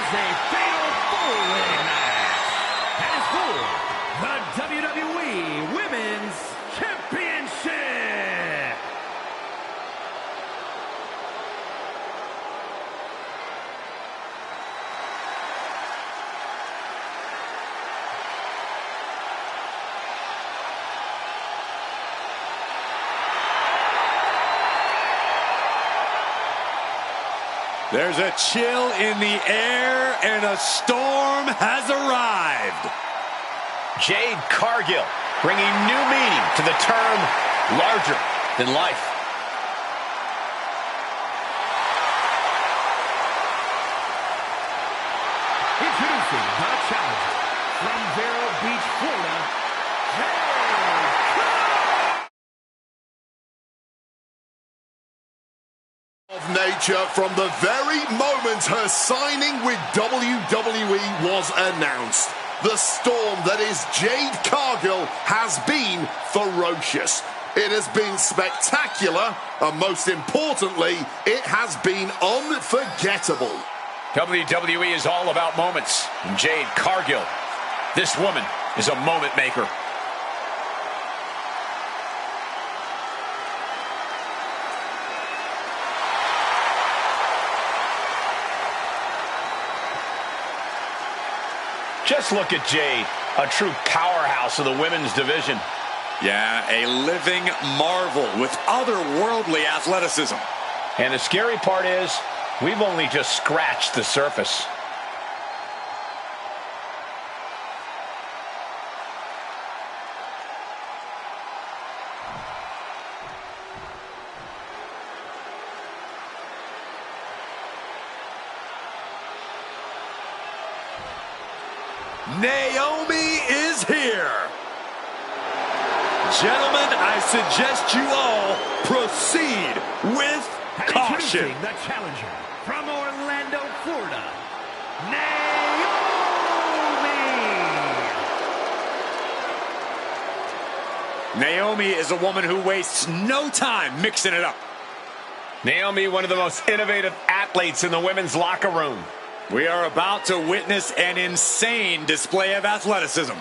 is a fatal four-way match. And it's for the WWE Women's Championship. There's a chill in the air, and a storm has arrived. Jade Cargill bringing new meaning to the term larger than life. Introducing the challenger from Vero Beach, Florida, Jade Of nature from the very moment her signing with WWE was announced. The storm that is Jade Cargill has been ferocious. It has been spectacular, and most importantly, it has been unforgettable. WWE is all about moments. And Jade Cargill, this woman is a moment maker. Just look at Jade, a true powerhouse of the women's division. Yeah, a living marvel with otherworldly athleticism. And the scary part is, we've only just scratched the surface. Naomi is here. Gentlemen, I suggest you all proceed with caution. Introducing the challenger from Orlando, Florida, Naomi. Naomi is a woman who wastes no time mixing it up. Naomi, one of the most innovative athletes in the women's locker room. We are about to witness an insane display of athleticism.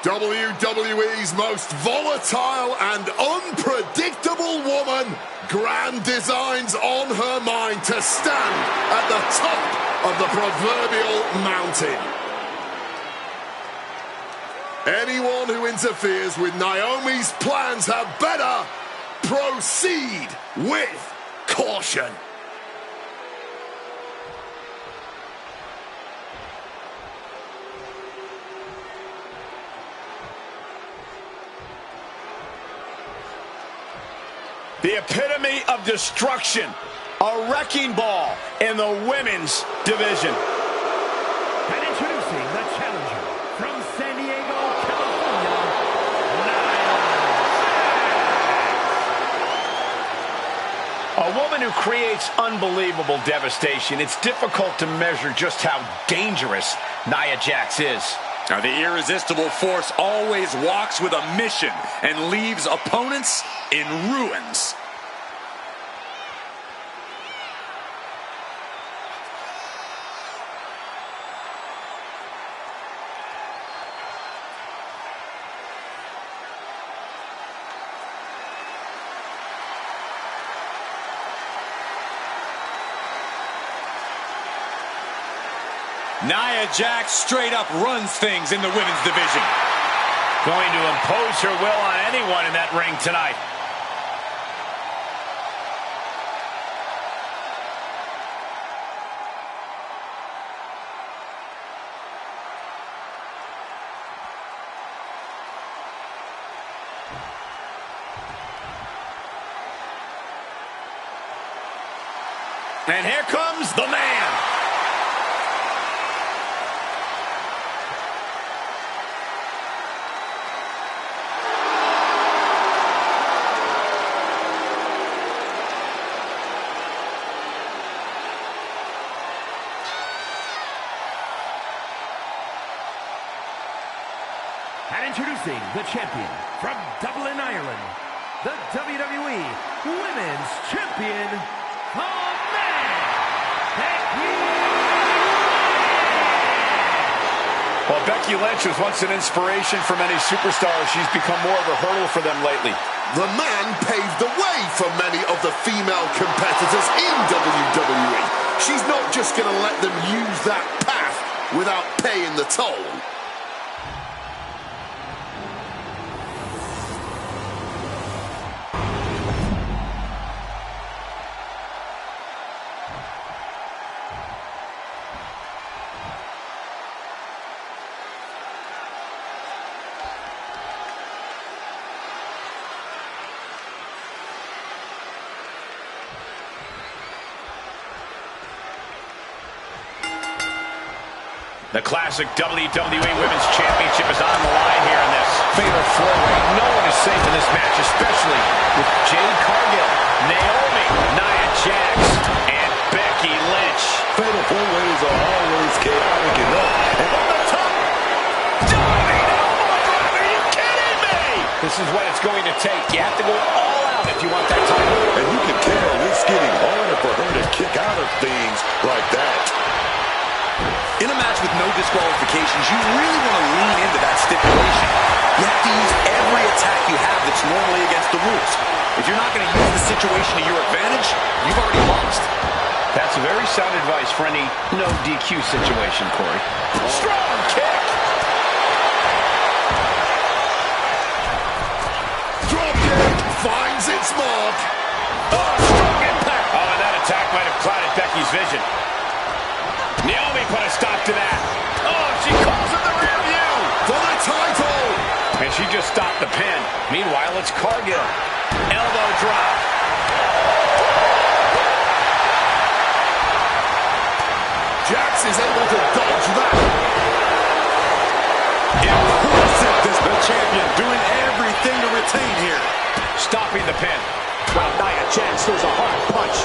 WWE's most volatile and unpredictable woman. Grand designs on her mind to stand at the top of the proverbial mountain. Anyone who interferes with Naomi's plans had better proceed with caution. The epitome of destruction. A wrecking ball in the women's division. And introducing the challenger from San Diego, California, A woman who creates unbelievable devastation. It's difficult to measure just how dangerous Nia Jax is. Now, the irresistible force always walks with a mission and leaves opponents in ruins. Nia Jax straight up runs things in the women's division. Going to impose her will on anyone in that ring tonight. And here comes the man. And introducing the champion from Dublin, Ireland, the WWE Women's Champion, the man, Becky Lynch. Well, Becky Lynch was once an inspiration for many superstars. She's become more of a hurdle for them lately. The man paved the way for many of the female competitors in WWE. She's not just going to let them use that path without paying the toll. The classic WWE Women's Championship is on the line here in this fatal four-way. No one is safe in this match, especially with Jade Cargill, Naomi, Nia Jax, and Becky Lynch. Fatal four-ways are always chaotic enough. And on the top, Diving elbow drop. Are you kidding me? This is what it's going to take. You have to go all out if you want that title. and you can tell it's getting harder for her to kick out of things like that. In a match with no disqualifications, you really want to lean into that stipulation. You have to use every attack you have that's normally against the rules. If you're not going to use the situation to your advantage, you've already lost. That's very sound advice for any no DQ situation, Corey. Strong kick! Drop kick finds its mark. Oh, strong impact! Oh, and that attack might have clouded Becky's vision. Naomi put a stop to that. Oh, she calls in the rear view. For the title. And she just stopped the pin. Meanwhile, it's Cargill. Elbow drop. Jax is able to dodge that. Impressive, the champion doing everything to retain here. Stopping the pin. Wow, Nia Jax throws a hard punch.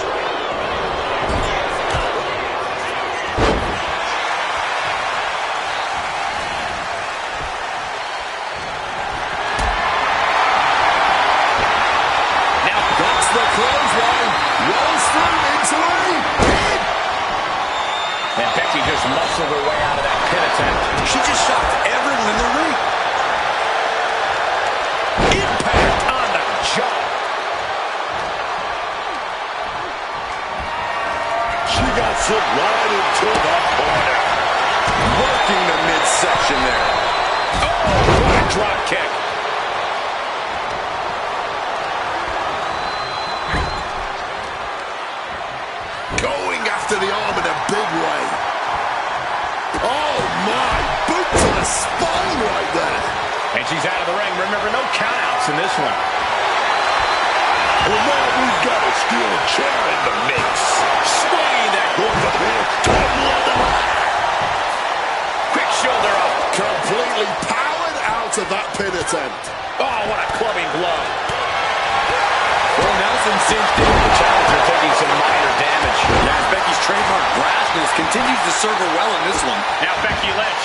The clothesline rolls through into a pin. And Becky just muscled her way out of that pin attempt. She just shocked everyone in the ring. Impact on the jaw. She got sent right into the corner. Working the midsection there. Oh, what a drop kick. Going after the arm in a big way. Oh my, boot to the spine right there. And she's out of the ring. Remember, no countouts in this one. And now we've got a steel chair in the mix. Swinging that Going for the head. Total on the line. quick shoulder up. Completely powered out of that pin attempt. Oh, what a clubbing blow. Well, Nelson seems to be The challenger taking some minor damage. as Becky's trademark brashness continues to serve her well in this one. Now Becky Lynch.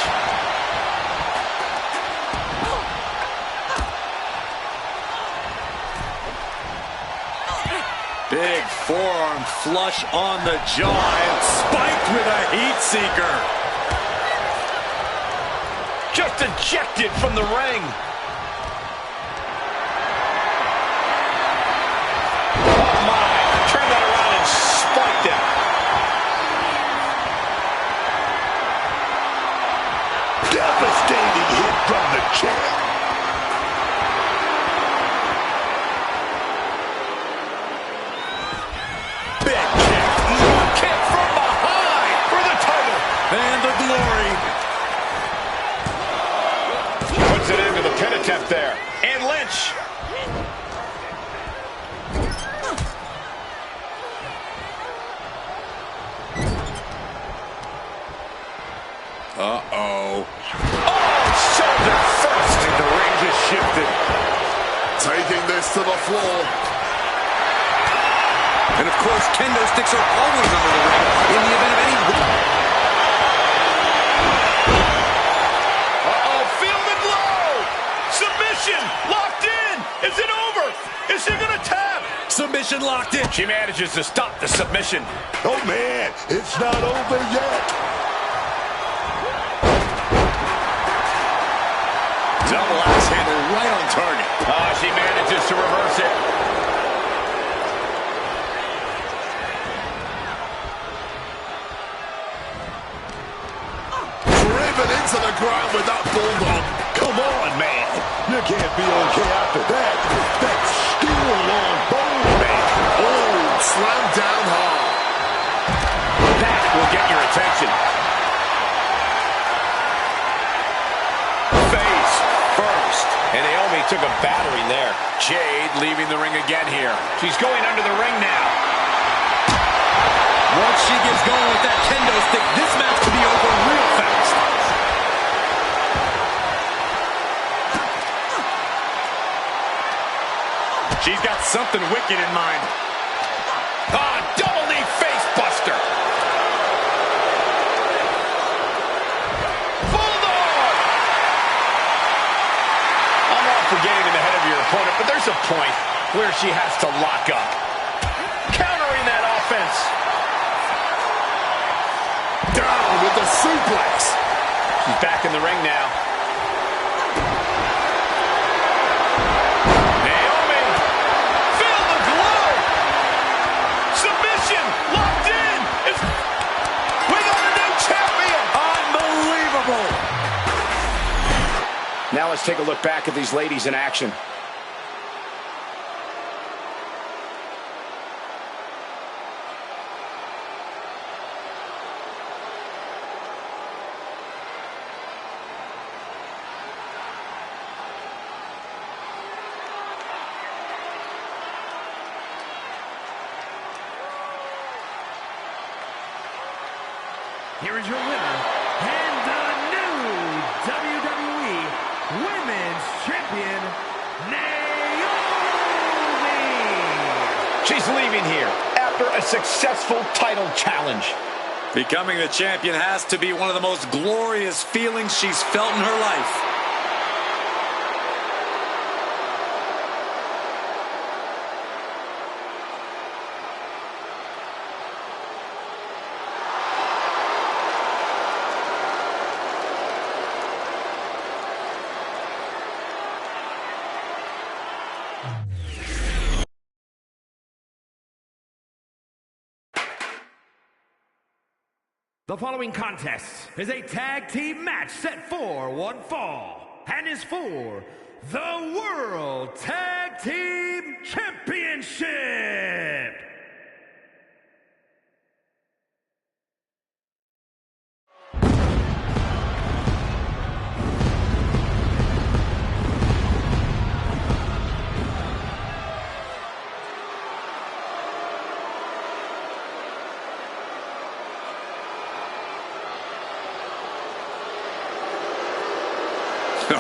Big forearm flush on the jaw and spiked with a heat seeker. Just ejected from the ring. Oh my, turn that around and spiked it. Devastating hit from the chair. Big kick. Kick from behind for the title. And the glory. Puts it into the pin attempt there. And Lynch. Uh-oh. Oh, shoulder first. And the ring just shifted. Taking this to the floor. And of course, kendo sticks are always under the ring in the event of any... Uh-oh, feel the blow. Submission locked in. Is it over? Is she going to tap? Submission locked in. She manages to stop the submission. Oh, man, it's not over yet. Double axe handle right on target. She manages to reverse it. Driven into the ground with that bulldog. Come on, man. You can't be okay after that. That's steel on bone, man. Oh, slammed down hard. That will get your attention. Face first. And Naomi took a battering there. Jade leaving the ring again here. She's going under the ring now. Once she gets going with that kendo stick, this match could be over real fast. She's got something wicked in mind. Double knee face buster. Bulldog! I'm all for getting in the head of your opponent, but there's a point where she has to lock up. Countering that offense. Down with the suplex. She's back in the ring now. Naomi, feel the glow. Submission locked in. We got a new champion. Unbelievable. Now let's take a look back at these ladies in action. Here is your winner, and the new WWE Women's Champion, Naomi! She's leaving here after a successful title challenge. Becoming the champion has to be one of the most glorious feelings she's felt in her life. The following contest is a tag team match set for one fall and is for the World Tag Team Championship.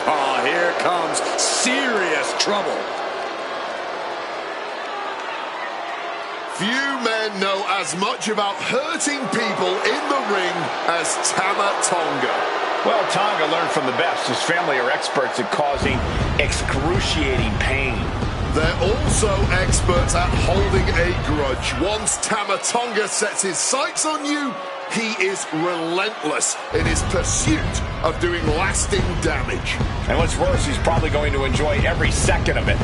Oh, here comes serious trouble. Few men know as much about hurting people in the ring as Tama Tonga. Well, Tonga learned from the best. His family are experts at causing excruciating pain. They're also experts at holding a grudge. Once Tama Tonga sets his sights on you, he is relentless in his pursuit of doing lasting damage. And what's worse, he's probably going to enjoy every second of it.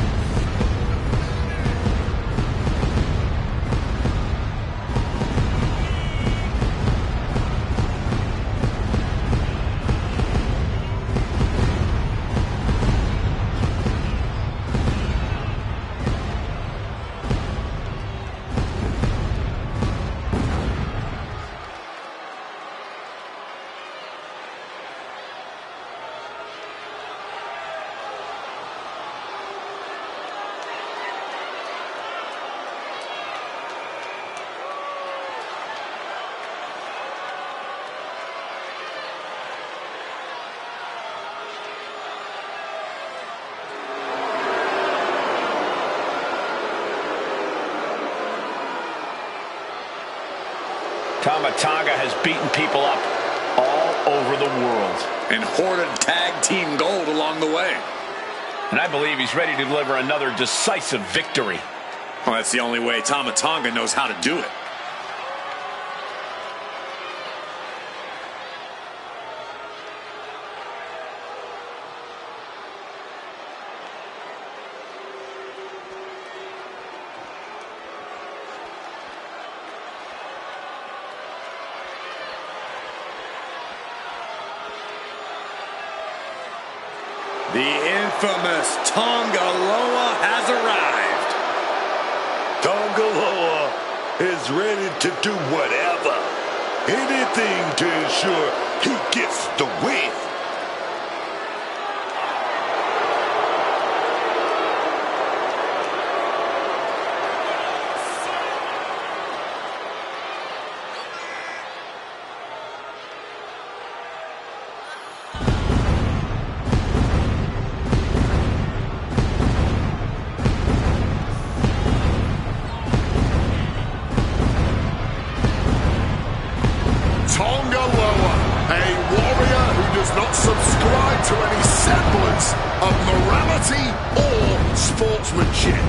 Tama Tonga has beaten people up all over the world. And hoarded tag team gold along the way. And I believe he's ready to deliver another decisive victory. Well, that's the only way Tama Tonga knows how to do it. The infamous Tonga Loa has arrived. Tonga Loa is ready to do whatever. Anything to ensure he gets the win. Tonga Loa, a warrior who does not subscribe to any semblance of morality or sportsmanship.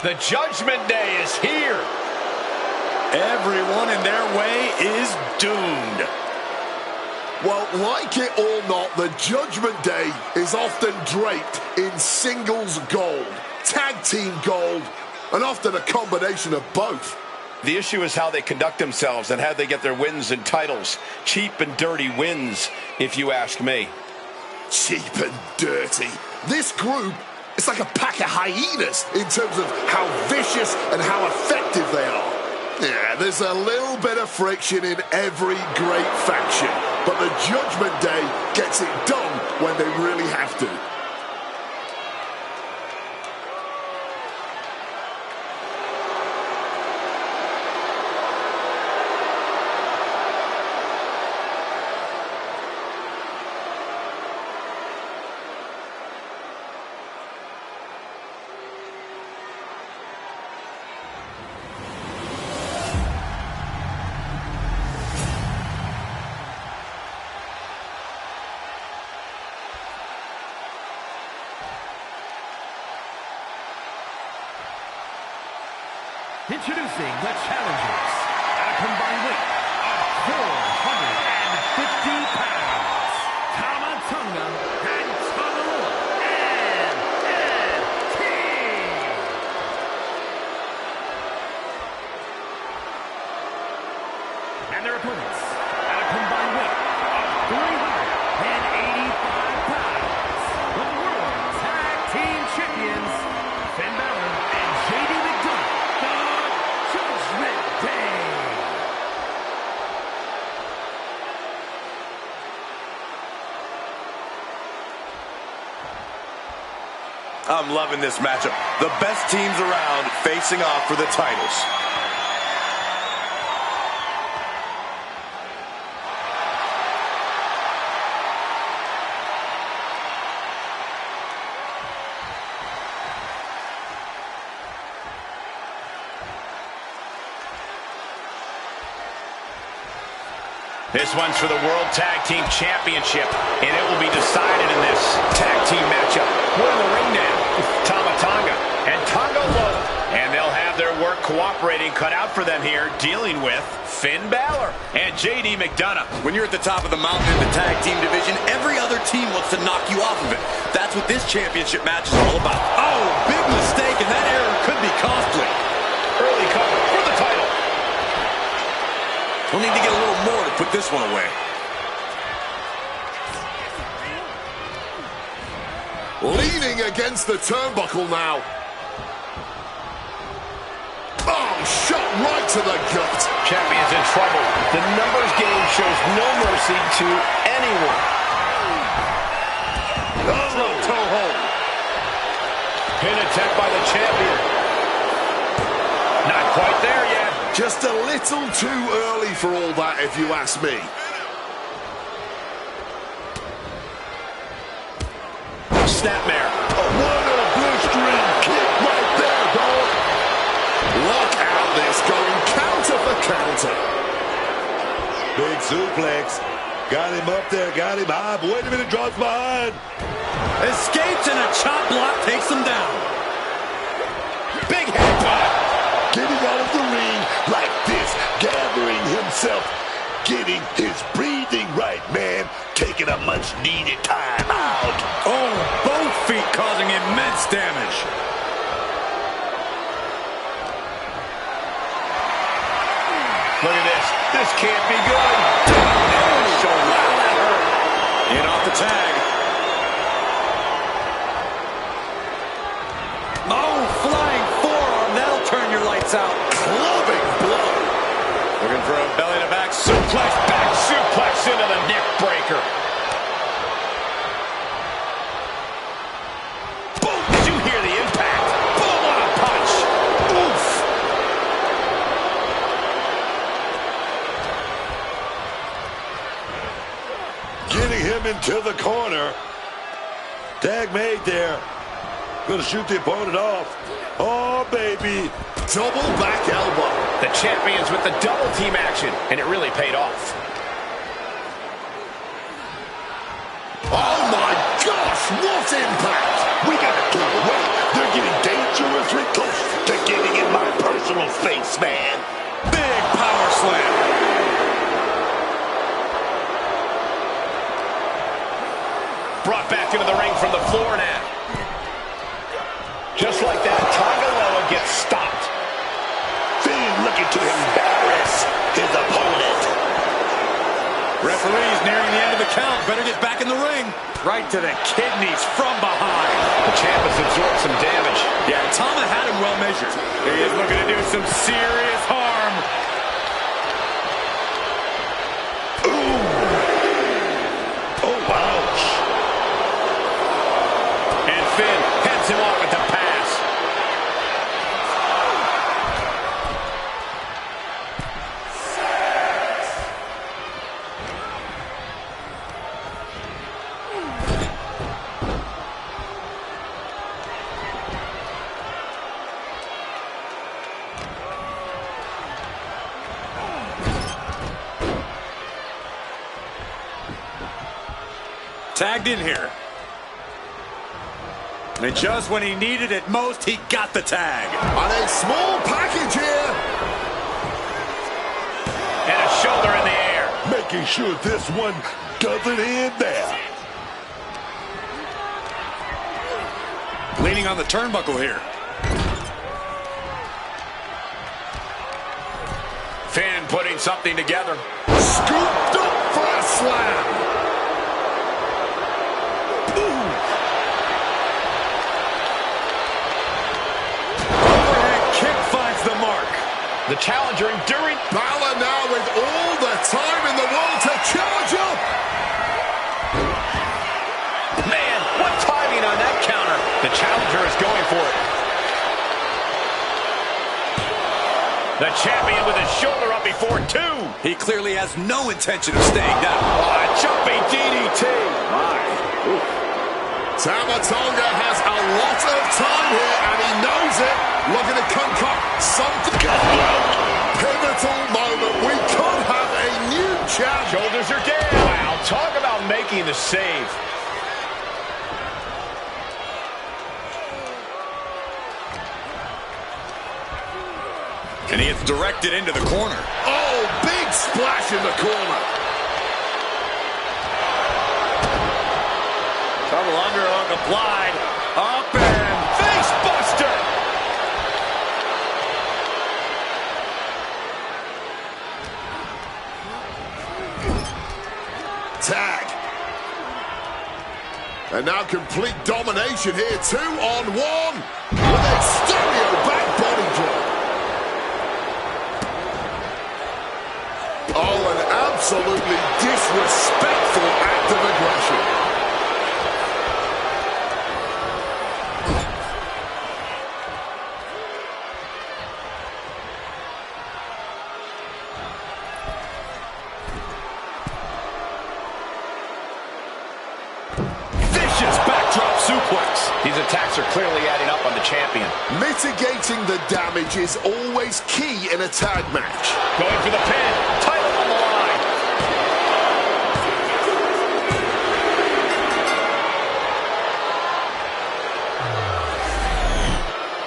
The Judgment Day is here. Everyone in their way is doomed. Well, like it or not, the Judgment Day is often draped in singles gold, tag team gold, and often a combination of both. The issue is how they conduct themselves and how they get their wins and titles. Cheap and dirty wins, if you ask me. Cheap and dirty. This group is like a pack of hyenas in terms of how vicious and how effective they are. Yeah, there's a little bit of friction in every great faction, but the Judgment Day gets it done when they really have to. Introducing the challengers at a combined weight of 450 pounds, Tama Tonga and Tonga Loa, NXT. And their opponents at a combined weight of 385 pounds, the World Tag Team Champions, Finn Balor and JD McDonough. I'm loving this matchup. The best teams around facing off for the titles. This one's for the World Tag Team Championship, and it will be decided in this tag team matchup. We're in the ring now with Tama Tonga and Tonga Loa, and they'll have their work cooperating cut out for them here, dealing with Finn Balor and JD McDonough. When you're at the top of the mountain in the tag team division, every other team wants to knock you off of it. That's what this championship match is all about. Oh, big mistake, and that error could be costly. Early cover for the title. We'll need to get a little more to put this one away. Leaning against the turnbuckle now. Oh, shot right to the gut. Champion's in trouble. The numbers game shows no mercy to anyone. Oh, toe hold. Pin attempt by the champion. Not quite there yet. Just a little too early for all that, if you ask me. Snapmare. What a blistering kick right there, dog. Look at this, going counter for counter. Big suplex. Got him up there, got him high. But wait a minute, drops behind. Escapes and a chop block takes him down. Big headbutt. Getting out of the ring like this. Gathering himself. Getting his breathing right, man. Taking a much-needed time out. Oh, both feet causing immense damage. Look at this. This can't be good. So wow, that hurt. In off the tag. Oh, flying forearm. That'll turn your lights out. Clubbing blow. Looking for a belly-to-back suplex. Back suplex into the neck breaker. Boom! Did you hear the impact? Boom! What a punch! Oof! Getting him into the corner. Tag made there. Gonna shoot the opponent off. Oh, baby. Double back elbow. The champions with the double team action, and it really paid off. Oh my gosh, what impact! We gotta get away. They're getting dangerously close to getting in my personal space, man. Big power slam. Brought back into the ring from the floor now. Just like that, Tangaloa gets stopped. Finn looking to embarrass his opponent. Referee's nearing the end of the count. Better get back in the ring. Right to the kidneys from behind. The champ has absorbed some damage. Yeah, Tama had him well measured. He is looking to do some serious harm. Ooh. Oh, ouch. And Finn heads him off at the pass. Tagged in here. And just when he needed it most, he got the tag. And a small package here. And a shoulder in the air. Making sure this one doesn't end there. Leaning on the turnbuckle here. Finn putting something together. Scooped up for a slam. The challenger enduring. Balor now with all the time in the world to charge up. Man, what timing on that counter. The challenger is going for it. The champion with his shoulder up before two. He clearly has no intention of staying down. Oh, a jumping DDT. My. Tama Tonga has a lot of time here, and he knows it. Looking to concoct something. Pivotal moment. We could have a new champ. Shoulders are down. Wow, talk about making the save. And he gets directed into the corner. Oh, big splash in the corner. Double underhook applied. Up and face buster. Tag. And now complete domination here. 2-on-1 with a stereo back body drop. Oh, an absolutely disrespectful act of aggression. riding up on the champion. Mitigating the damage is always key in a tag match. Going for the pin. Title on the line.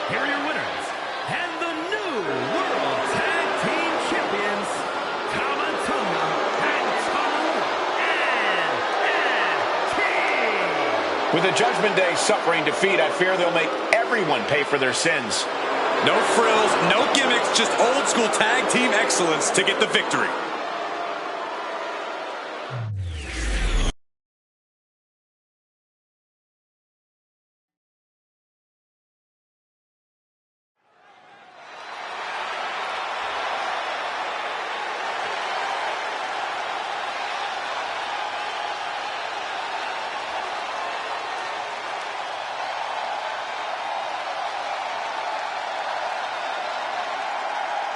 Here are your winners, and the new World Tag Team Champions, Tamatonga and Team. With the Judgment Day suffering defeat, I fear they'll make everyone pay for their sins. No frills, no gimmicks, just old school tag team excellence to get the victory.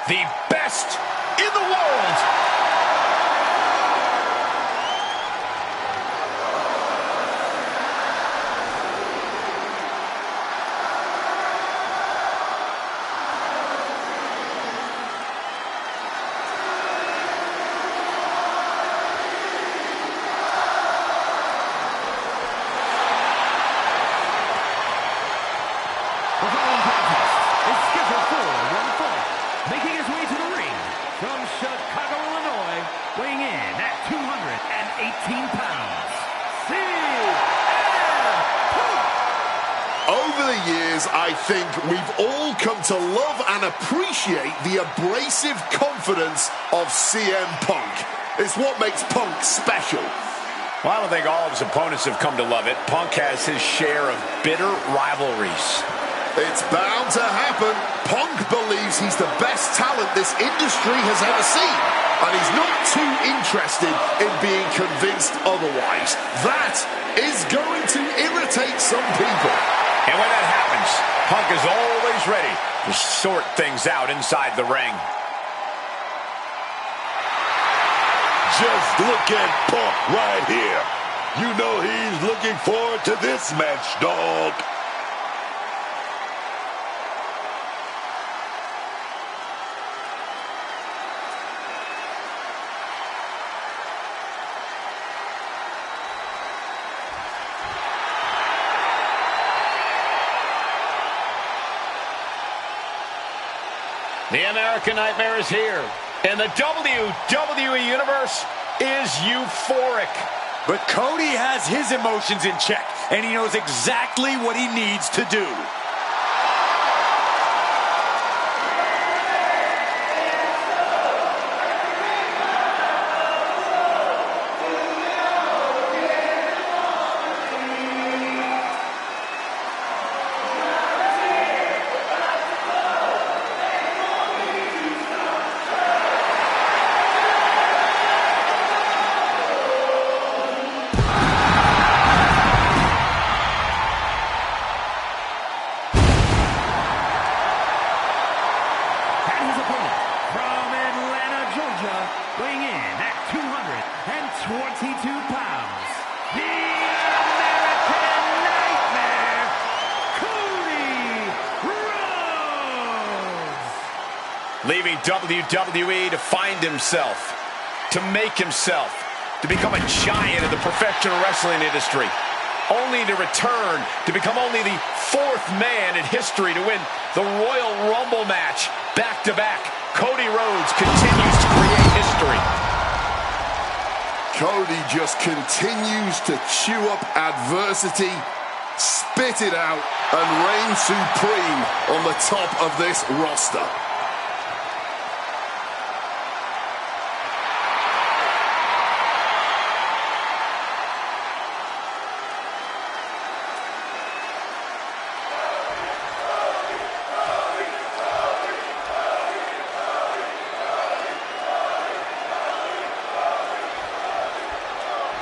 The best in the world. The following contest is scheduled for one fall. Making his way to the ring from Chicago, Illinois, weighing in at 218 pounds, CM Punk. Over the years, I think we've all come to love and appreciate the abrasive confidence of CM Punk. It's what makes Punk special. Well, I don't think all of his opponents have come to love it. Punk has his share of bitter rivalries. It's bound to happen. Punk believes he's the best talent this industry has ever seen, and he's not too interested in being convinced otherwise. That is going to irritate some people. And when that happens, Punk is always ready to sort things out inside the ring. Just look at Punk right here. You know he's looking forward to this match, dog. The American Nightmare is here, and the WWE Universe is euphoric. But Cody has his emotions in check, and he knows exactly what he needs to do. weighing in at 222 pounds, the American Nightmare, Cody Rhodes. Leaving WWE to find himself, to make himself, to become a giant in the professional wrestling industry, only to return to become only the fourth man in history to win the Royal Rumble match back-to-back. Cody Rhodes continues to create history. Cody just continues to chew up adversity, spit it out, and reign supreme on the top of this roster.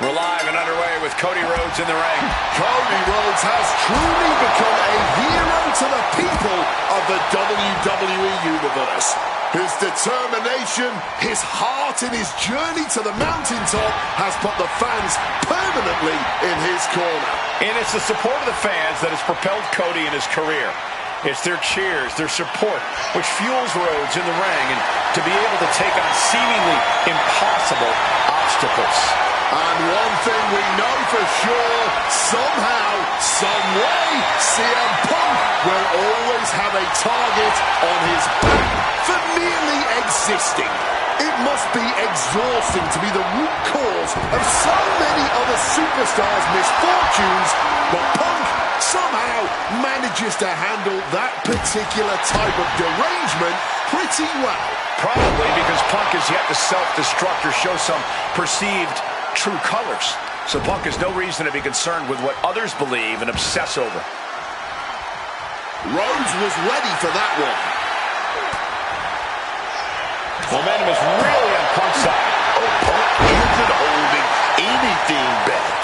We're live and underway with Cody Rhodes in the ring. Cody Rhodes has truly become a hero to the people of the WWE Universe. His determination, his heart in his journey to the mountaintop has put the fans permanently in his corner. And it's the support of the fans that has propelled Cody in his career. It's their cheers, their support, which fuels Rhodes in the ring and to be able to take on seemingly impossible obstacles. And one thing we know for sure, somehow, some way, CM Punk will always have a target on his back for merely existing. It must be exhausting to be the root cause of so many other superstars' misfortunes, but Punk somehow manages to handle that particular type of derangement pretty well. Probably because Punk has yet to self-destruct or show some perceived true colors. So Punk has no reason to be concerned with what others believe and obsess over. Rhodes was ready for that one. Momentum is really on Punk's side. Oh, Punk isn't holding anything back.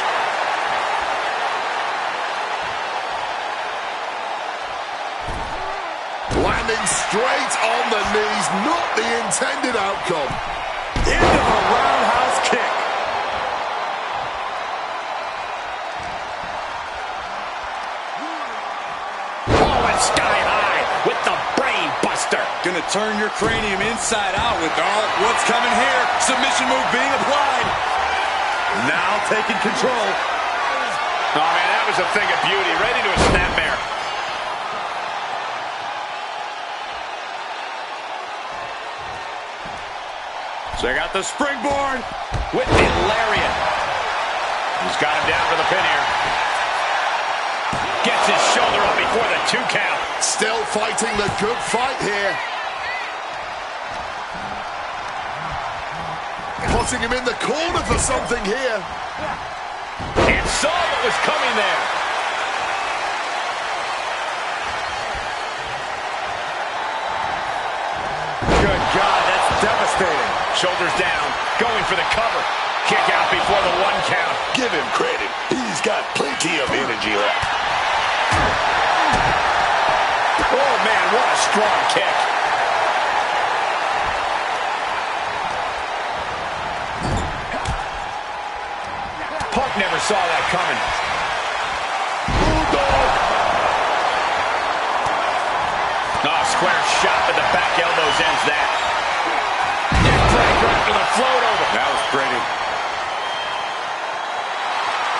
Landing straight on the knees, not the intended outcome. Into the roundhouse kick. Sky high with the brain buster. Gonna turn your cranium inside out with what's coming here. Submission move being applied. Now taking control. Oh man, that was a thing of beauty. Ready to a snapmare. Check out the springboard. With the lariat. He's got him down for the pin here. Gets his shoulder up before the 2 count. Still fighting the good fight here. Putting him in the corner for something here. And saw what was coming there. Good God, that's devastating. Shoulders down, going for the cover. Kick out before the 1 count. Give him credit. He's got plenty of energy left. Oh, man, what a strong kick. Punk never saw that coming. Bulldog. Oh, square shot with the back elbows ends that. Neckbreaker after the float over. That was pretty.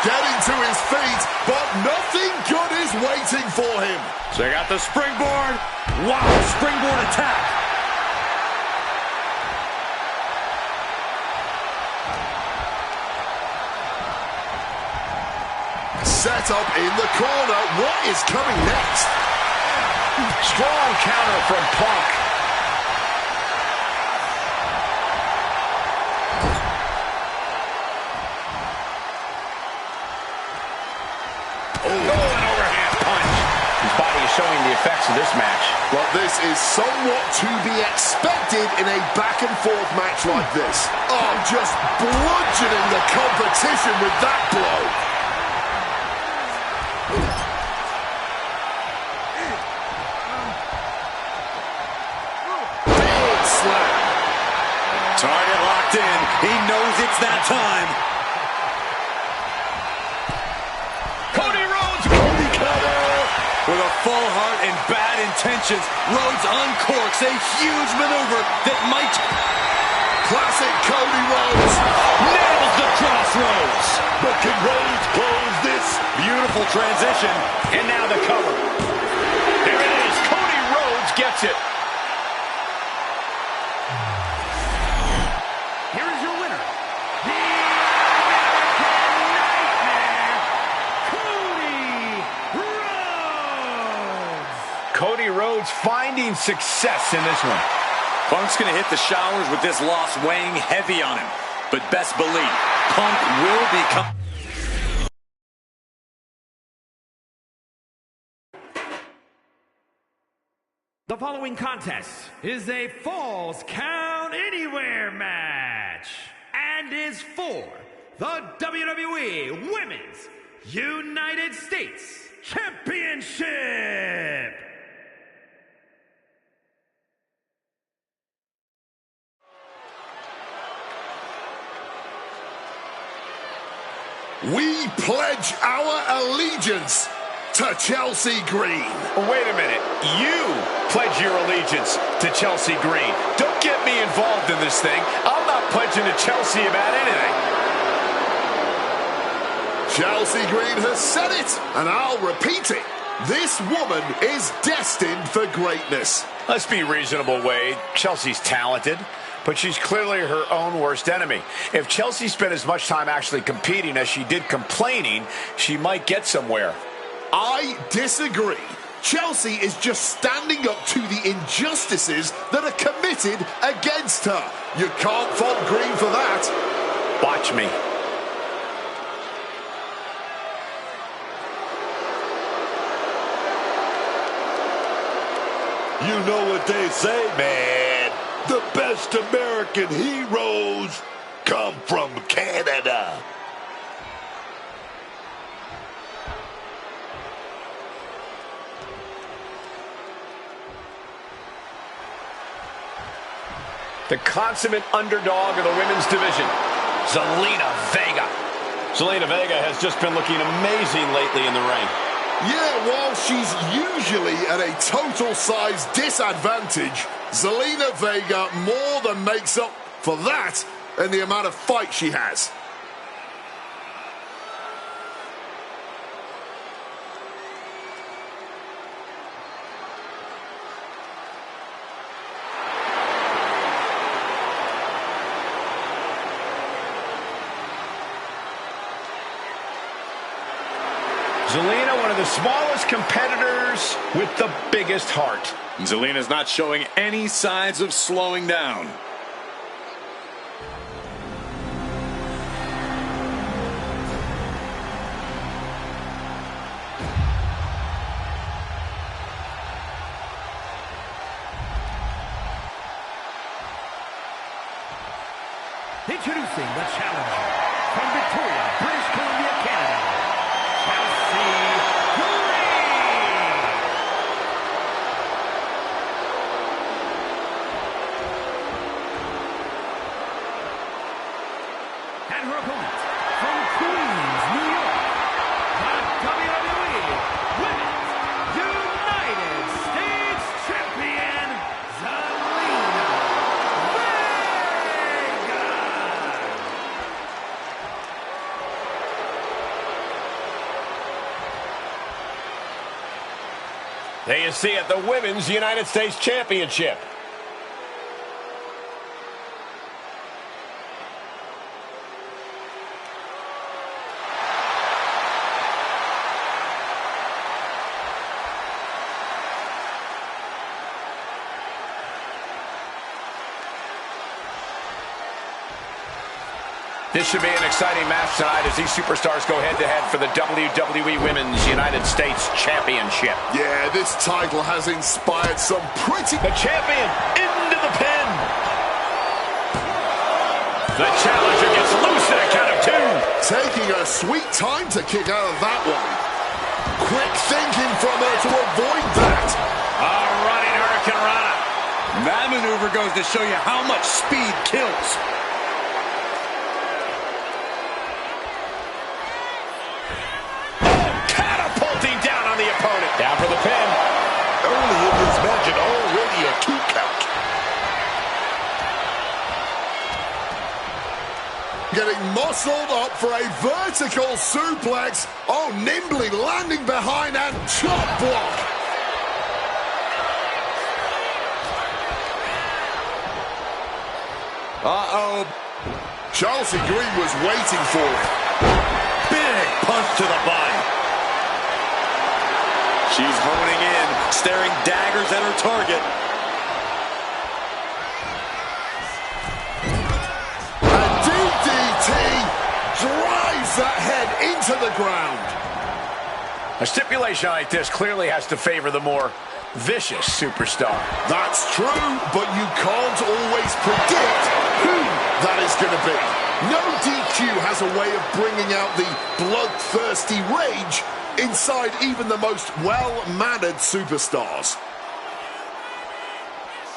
Getting to his feet, but nothing good is waiting for him. Check out the springboard. Wow, springboard attack. Set up in the corner. What is coming next? Strong counter from Punk. Oh, an overhand punch. His body is showing the effects of this match. But this is somewhat to be expected in a back-and-forth match like this. Oh, just bludgeoning the competition with that blow. Big slam. Target locked in. He knows it's that time. Cody Rhodes. Cody cutter. With a full heart and bad intentions, Rhodes uncorks a huge maneuver that might... Classic Cody Rhodes. Nails the crossroads. But can Rhodes close this? Beautiful transition. And now the cover. There it is. Cody Rhodes gets it. Here is your winner, the American Nightmare, Cody Rhodes. Cody Rhodes finding success in this one. Punk's going to hit the showers with this loss weighing heavy on him. But best believe, Punk will become... The following contest is a Falls Count Anywhere match and is for the WWE Women's United States Championship. We pledge our allegiance to Chelsea Green. Wait a minute. You pledge your allegiance to Chelsea Green. Don't get me involved in this thing. I'm not pledging to Chelsea about anything. Chelsea Green has said it, and I'll repeat it. This woman is destined for greatness. Let's be reasonable, Wade. Chelsea's talented, but she's clearly her own worst enemy. If Chelsea spent as much time actually competing as she did complaining, she might get somewhere. I disagree. Chelsea is just standing up to the injustices that are committed against her. You can't fault Green for that. Watch me. You know what they say, man. The best American heroes come from Canada. The consummate underdog of the women's division, Zelina Vega. Zelina Vega has just been looking amazing lately in the ring. Yeah, while she's usually at a total size disadvantage, Zelina Vega more than makes up for that in the amount of fight she has. Zelina, one of the smallest competitors with the biggest heart. Zelina's not showing any signs of slowing down. Introducing the challenger from Victoria, British Columbia, Canada, Chelsea Green. And her opponent from Queens, New York, the WWE Women's United States Champion, Zelina Vega. There you see it, the Women's United States Championship. This should be an exciting match tonight as these superstars go head-to-head for the WWE Women's United States Championship. Yeah, this title has inspired some pretty... The champion into the pin. The challenger gets loose at a count of two. Taking a sweet time to kick out of that one. Quick thinking from her to avoid that. A running Hurricane Rana. That maneuver goes to show you how much speed kills. Catapulting down on the opponent. Down for the pin. Early in this match and already a 2 count. Getting muscled up for a vertical suplex. Oh, nimbly landing behind and chop block. Uh-oh. Chelsea Green was waiting for it. Big punch to the body. She's honing in, staring daggers at her target. A DDT drives that head into the ground. A stipulation like this clearly has to favor the more vicious superstar. That's true, but you can't always predict who that is going to be. No DQ has a way of bringing out the bloodthirsty rage inside even the most well-mannered superstars.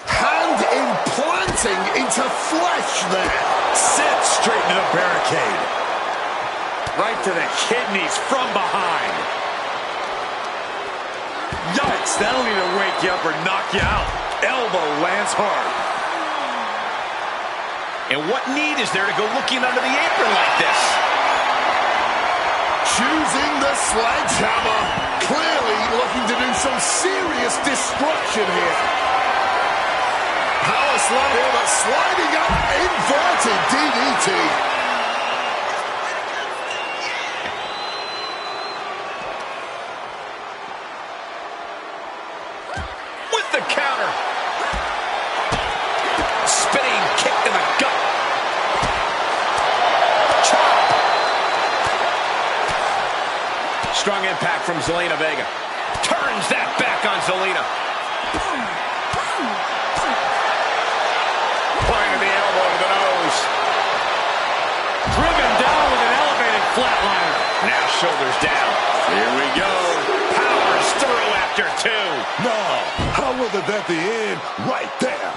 Hand implanting into flesh there. Sent straight into the barricade. Right to the kidneys from behind. Yikes, that'll either wake you up or knock you out. Elbow lands hard. And what need is there to go looking under the apron like this? Choosing the sledgehammer. Clearly looking to do some serious destruction here. Power slam here, but sliding up, inverted DDT. With the counter. Spinning kick in the gut. Chop. Strong impact from Zelina Vega. Turns that back on Zelina. Point of the elbow to the nose. Driven down with an elevated flatliner. Now shoulders down. Here we go. Powers through after two. No, how was it at the end? Right there.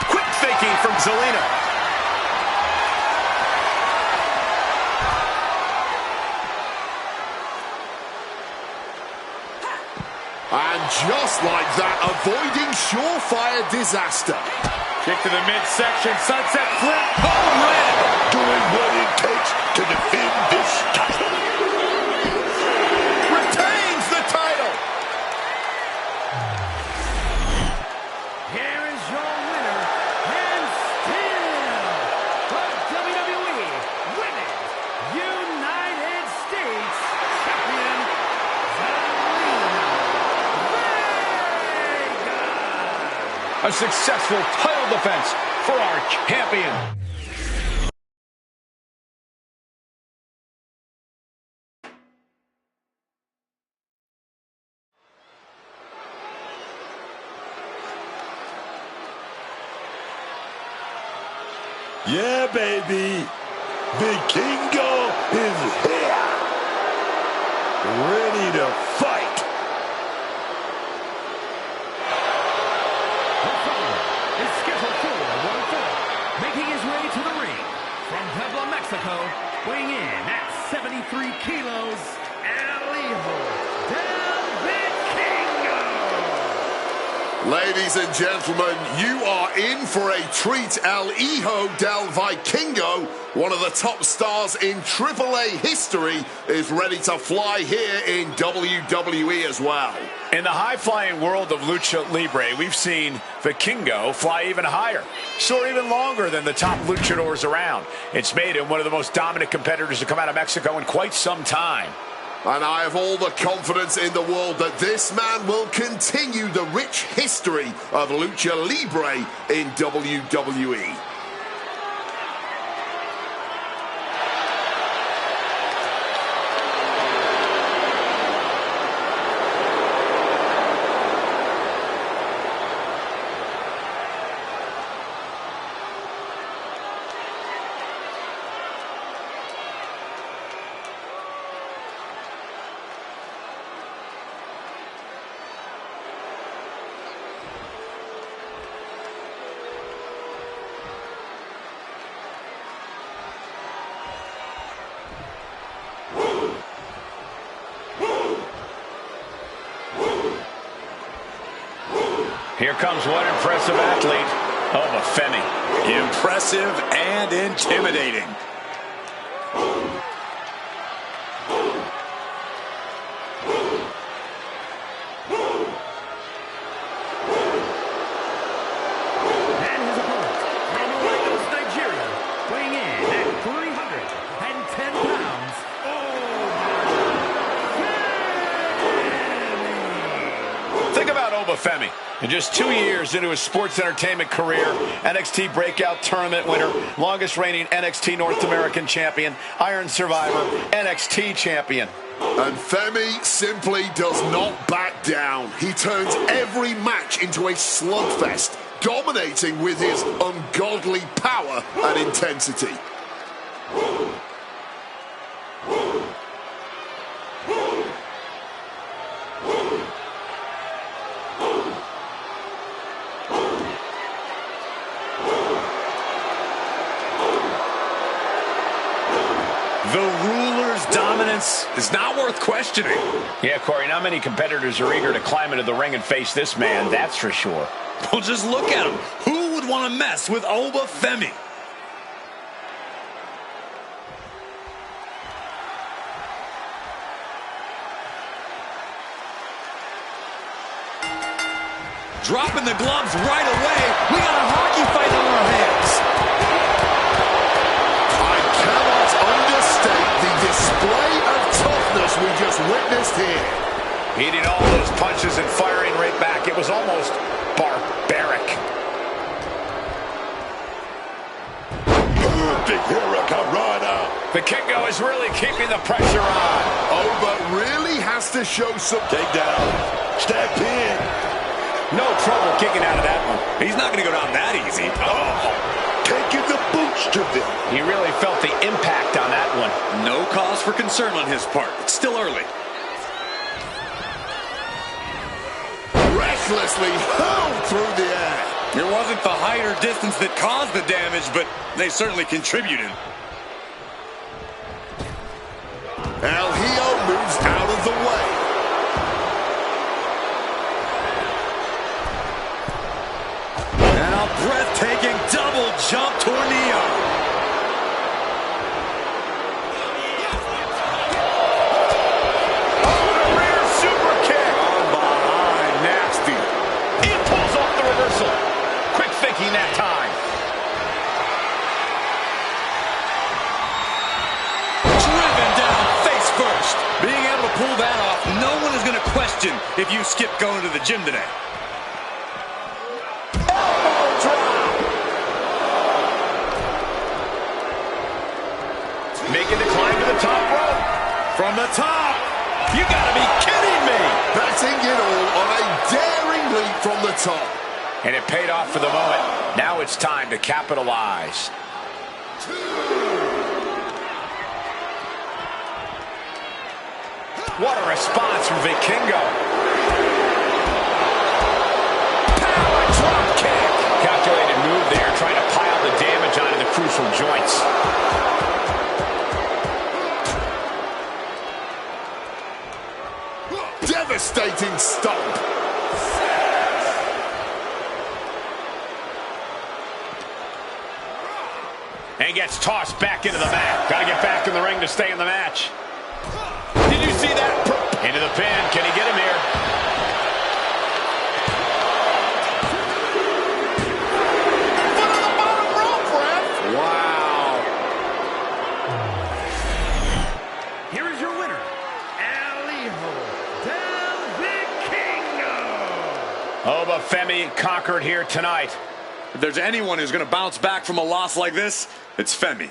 Quick thinking from Zelina. And just like that, avoiding surefire disaster. Kick to the midsection, sunset flip, home run. Doing what it takes to defend this title. Retains the title. Here is your winner, and still the WWE Women's United States Champion, Zelina Vega. A successful title defense for our champion. Yeah, baby. Vikingo is here. Ready to fight. The fighter is scheduled for one fall, making his way to the ring from Puebla, Mexico, weighing in at 73 kilos, El Hijo del Vikingo. Ladies and gentlemen, you are in for a treat. El Hijo del Vikingo, one of the top stars in AAA history, is ready to fly here in WWE as well. In the high-flying world of Lucha Libre, we've seen Vikingo fly even higher, soar even longer than the top luchadors around. It's made him one of the most dominant competitors to come out of Mexico in quite some time. And I have all the confidence in the world that this man will continue the rich history of Lucha Libre in WWE. Here comes one impressive athlete, Obafemi. Impressive and intimidating. And his opponent, from Lagos, Nigeria, weighing in at 310 pounds, Obafemi. Think about Obafemi. In just 2 years into his sports entertainment career, NXT Breakout Tournament winner, longest reigning NXT North American champion, Iron Survivor, NXT champion. And Femi simply does not back down. He turns every match into a slugfest, dominating with his ungodly power and intensity. The ruler's dominance is not worth questioning. Yeah, Corey, not many competitors are eager to climb into the ring and face this man, that's for sure. Well, just look at him. Who would want to mess with Obafemi? Dropping the gloves right away. We got a hockey fight on our hands. I cannot understate the display of toughness we just witnessed here. Eating all those punches and firing right back. It was almost barbaric. Big Hurricanrana. The Kingo is really keeping the pressure on. Oba really has to show some Takedown. Step in. No trouble kicking out of that one. He's not going to go down that easy. Taking the boots to them. He really felt the impact on that one. No cause for concern on his part. It's still early. recklessly hurled through the air. It wasn't the height or distance that caused the damage, but they certainly contributed. El Hijo moves out of the way. And a breathtaking double jump tornado. Oh, the rear super kick. From behind, nasty. He pulls off the reversal. Quick thinking that time. Driven down face first. Being able to pull that off, no one is going to question if you skip going to the gym today. Making the climb to the top rope. From the top. You gotta be kidding me. Batting it all on a daring leap from the top. And it paid off for the moment. Now it's time to capitalize. What a response from Vikingo. Power drop kick. Calculated move there, trying to pile the damage onto the crucial joints. Devastating stomp. And gets tossed back into the mat. Got to get back in the ring to stay in the match. Did you see that? Into the pin. Can he get him here? Foot on the bottom rope, ref. Wow. Here is your winner, El Hijo del Vikingo. Obafemi conquered here tonight. If there's anyone who's going to bounce back from a loss like this, it's Femi.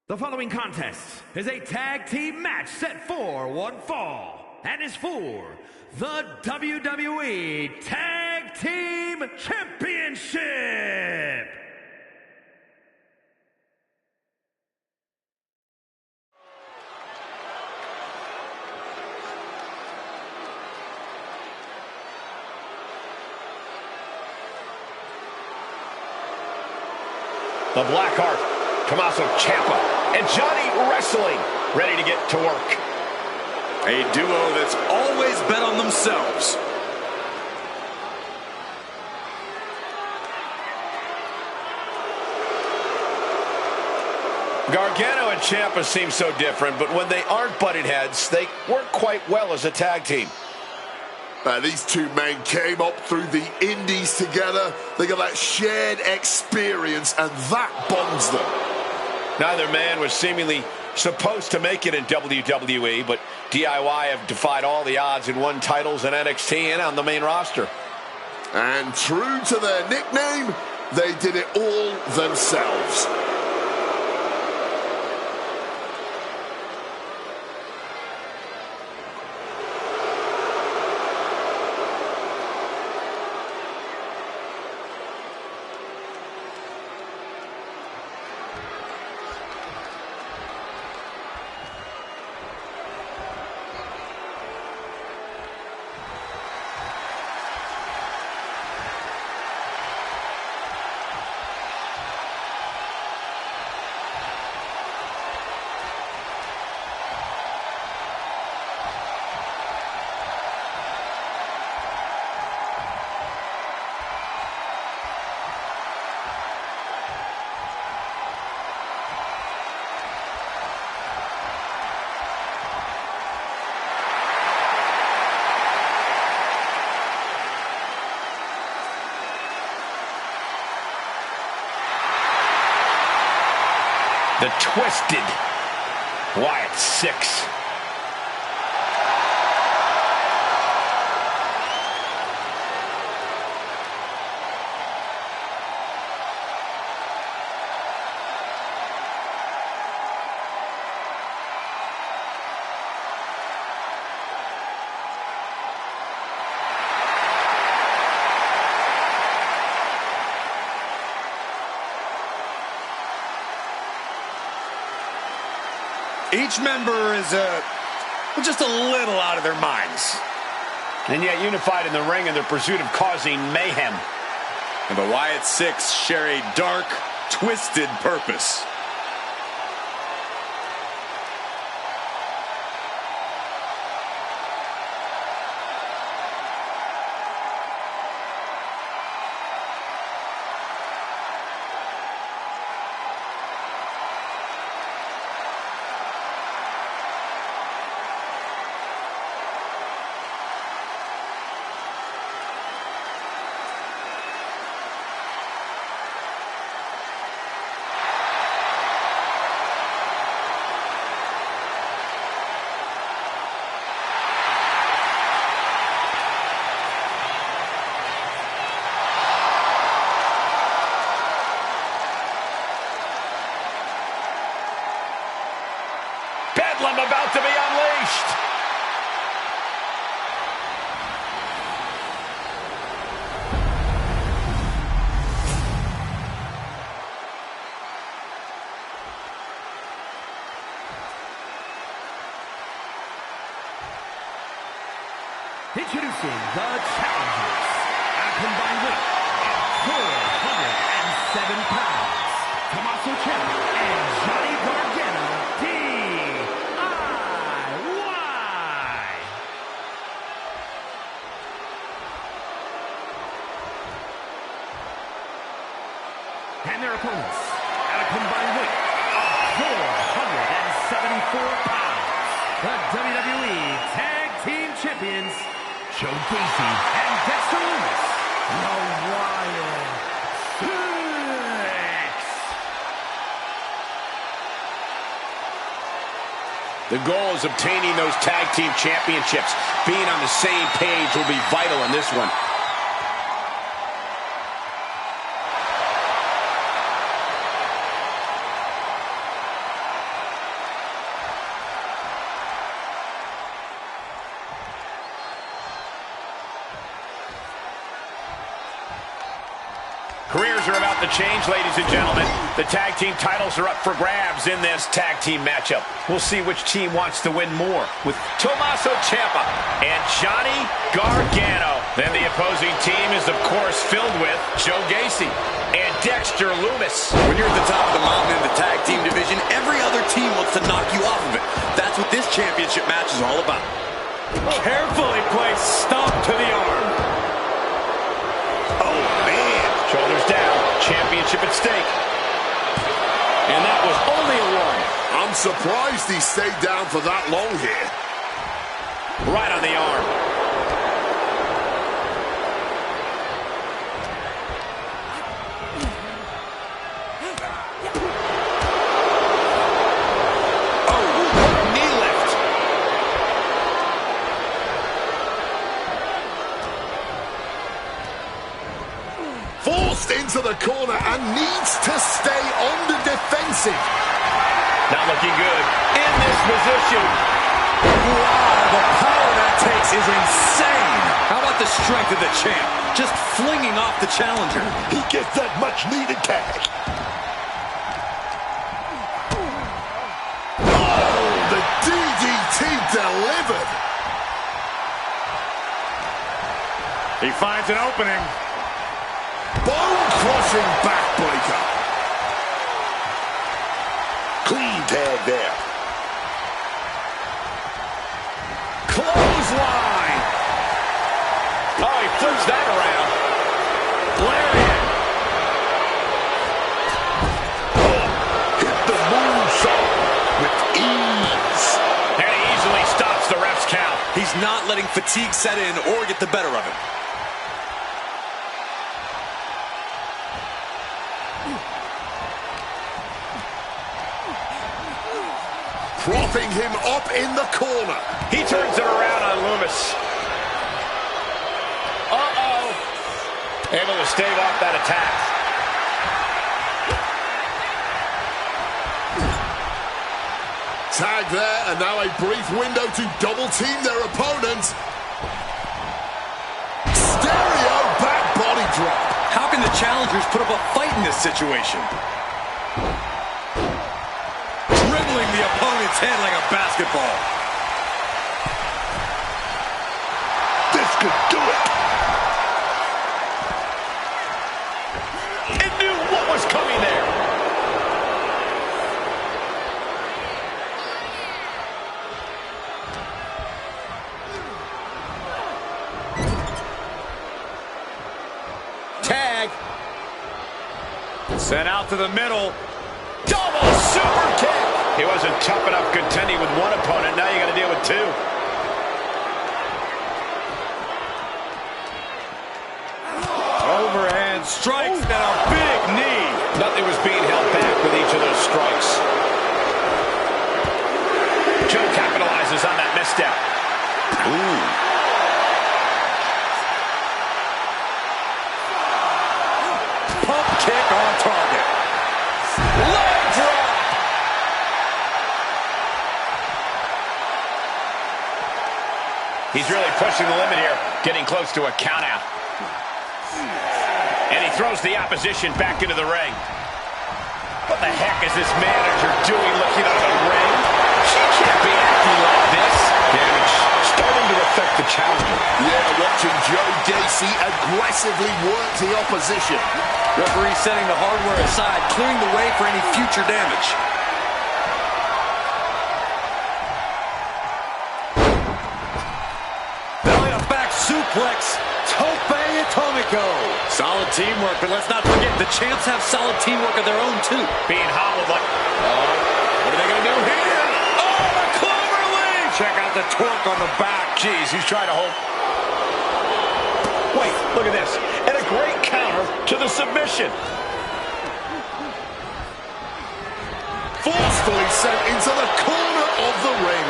The following contest is a tag team match set for one fall and is for the WWE Tag Team Championship. The Blackheart, Tommaso Ciampa, and Johnny Wrestling ready to get to work. A duo that's always bet on themselves. Gargano and Ciampa seem so different, but when they aren't butted heads, they work quite well as a tag team. These two men came up through the indies together. They got that shared experience, and that bonds them. Neither man was seemingly supposed to make it in WWE, but DIY have defied all the odds and won titles in NXT and on the main roster. And true to their nickname, they did it all themselves. The Twisted Wyatt 6. Each member is just a little out of their minds. And yet unified in the ring in their pursuit of causing mayhem. And the Wyatt Six share a dark, twisted purpose. Bedlam about to be unleashed. Introducing the challengers at a combined weight of 407 pounds. Tommaso Ciampa and Johnny Gargano, DIY. And their opponents at a combined weight of 474 pounds. The WWE Tag Team Champions, Joe Gacy and Dexter Lumis. The Wyatt Six. The goal is obtaining those tag team championships. Being on the same page will be vital in this one. Careers are about to change, ladies and gentlemen. The tag team titles are up for grabs in this tag team matchup. We'll see which team wants to win more with Tommaso Ciampa and Johnny Gargano. Then the opposing team is, of course, filled with Joe Gacy and Dexter Lumis. When you're at the top of the mountain in the tag team division, every other team wants to knock you off of it. That's what this championship match is all about. Carefully placed stomp to the arm. Oh, man. Shoulders down, championship at stake. And that was only a one. I'm surprised he stayed down for that long here. Right on the arm. Oh, what a knee lift. Forced into the corner and needs to stay on the defensive. Not looking good in this position. Wow, the power that takes is insane. How about the strength of the champ? Just flinging off the challenger. He gets that much-needed tag. Oh, the DDT delivered. He finds an opening. Bone-crushing backbreaker. Clean tag there. Clothesline. Oh, he flips that around. Lariat. Hit the moonsault with ease. And he easily stops the ref's count. He's not letting fatigue set in or get the better of him. propping him up in the corner. He turns it around on Loomis. Uh-oh. Able to stave off that attack. Tag there, and now a brief window to double-team their opponent. Stereo back body drop. How can the challengers put up a fight in this situation? Dribbling the opponent's head like a basketball. This could do it. It knew what was coming there. Tag. Sent out to the middle. Double super kick. He wasn't tough enough contending with one opponent. Now you got to deal with two. Overhand strikes and a big knee. Nothing was being held back with each of those strikes. Joe capitalizes on that misstep. Ooh. Pump kick on target. Leg drop. He's really pushing the limit here, getting close to a count out. And he throws the opposition back into the ring. What the heck is this manager doing looking out of the ring? She can't be acting like this. Damage starting to affect the challenger. Yeah, watching Joe Gacy aggressively work the opposition. Referee setting the hardware aside, clearing the way for any future damage. Belly up back suplex. Tope Atomico. Solid teamwork, but let's not forget the champs have solid teamwork of their own too. Being hobbled like, what are they going to do here? Oh, the clover leaf! Check out the torque on the back. Jeez, he's trying to hold. Wait, look at this. And a great counter to the submission. Forcefully sent into the corner of the ring.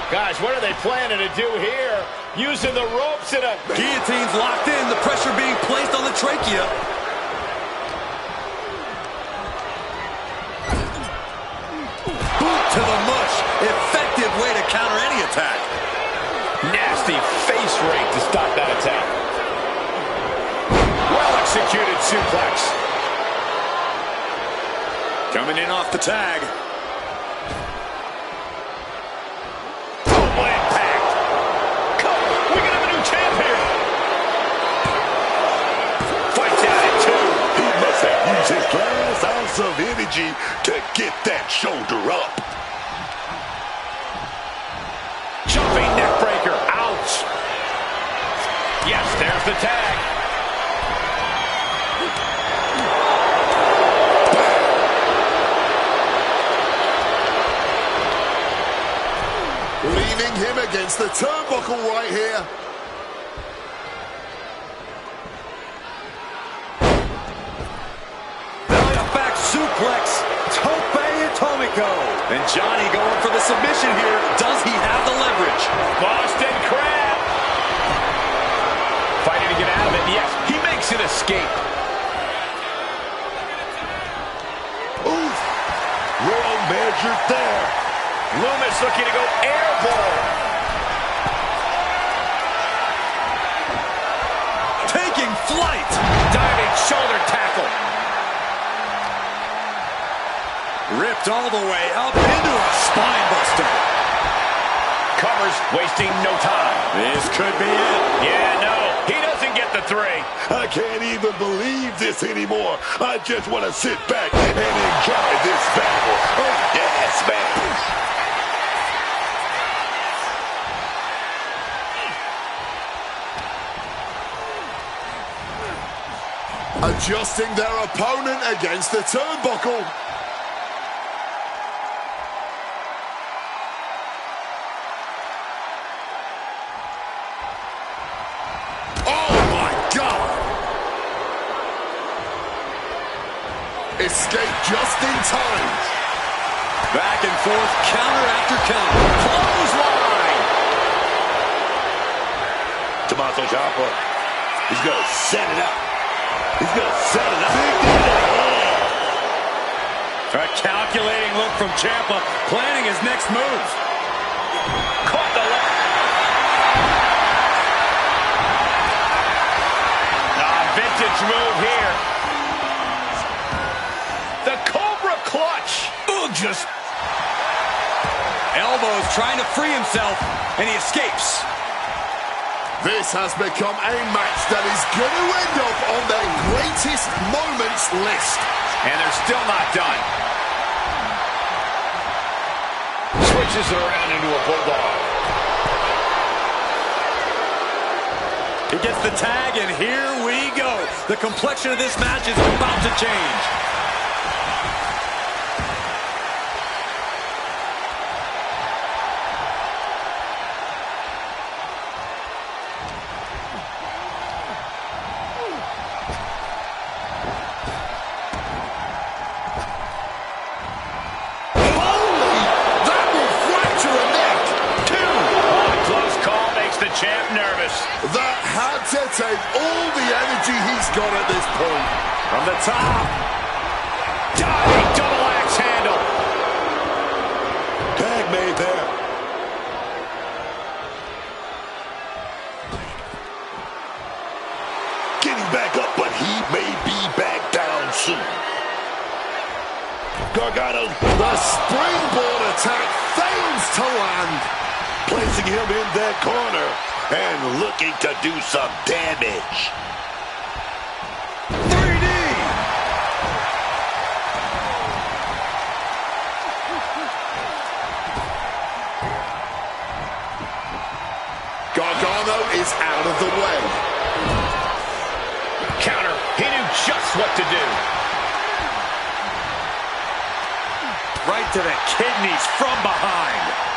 Guys, what are they planning to do here? Using the ropes in a... Guillotine's locked in, the pressure being placed on the trachea. Boot to the mush. Effective way to counter any attack. Nasty face rake to stop that attack. Well-executed suplex. Coming in off the tag. Total impact. Cover. We can have a new champ here. Fights out at two. He must have used his last ounce of energy to get that shoulder up. Jumping neck breaker. Ouch. Yes, there's the tag. Leaving him against the turnbuckle right here. Belly up back suplex. Tope Atomico. And Johnny going for the submission here. Does he have the leverage? Boston Crab. Fighting to get out of it. Yes, he makes an escape. Oof. Well measured there. Loomis looking to go airborne. Taking flight. Diving shoulder tackle. Ripped all the way up into a spine buster. Covers, wasting no time. This could be it. Yeah, no, he doesn't get the three. I can't even believe this anymore. I just want to sit back and enjoy this battle. Oh, yes, man. Adjusting their opponent against the turnbuckle. Oh my God! Escape just in time. Back and forth, counter after counter. Clothesline! Tommaso Ciampa, he's going to set it up. He's going to set it up. Big knee to the head. A calculating look from Ciampa, planning his next move. Caught the leg. Vintage move here. The Cobra Clutch. Ooh, just elbows trying to free himself, and he escapes. This has become a match that is going to end up on their greatest moments list. And they're still not done. Switches it around into a bulldog. He gets the tag, and here we go. The complexion of this match is about to change. Champ nervous. That had to take all the energy he's got at this point. From the top. Diving double axe handle. Tag made there. Getting back up, but he may be back down soon. Gargano. The springboard attack fails to land. Placing him in that corner and looking to do some damage. 3D! Gargano is out of the way. Counter. He knew just what to do. Right to the kidneys from behind.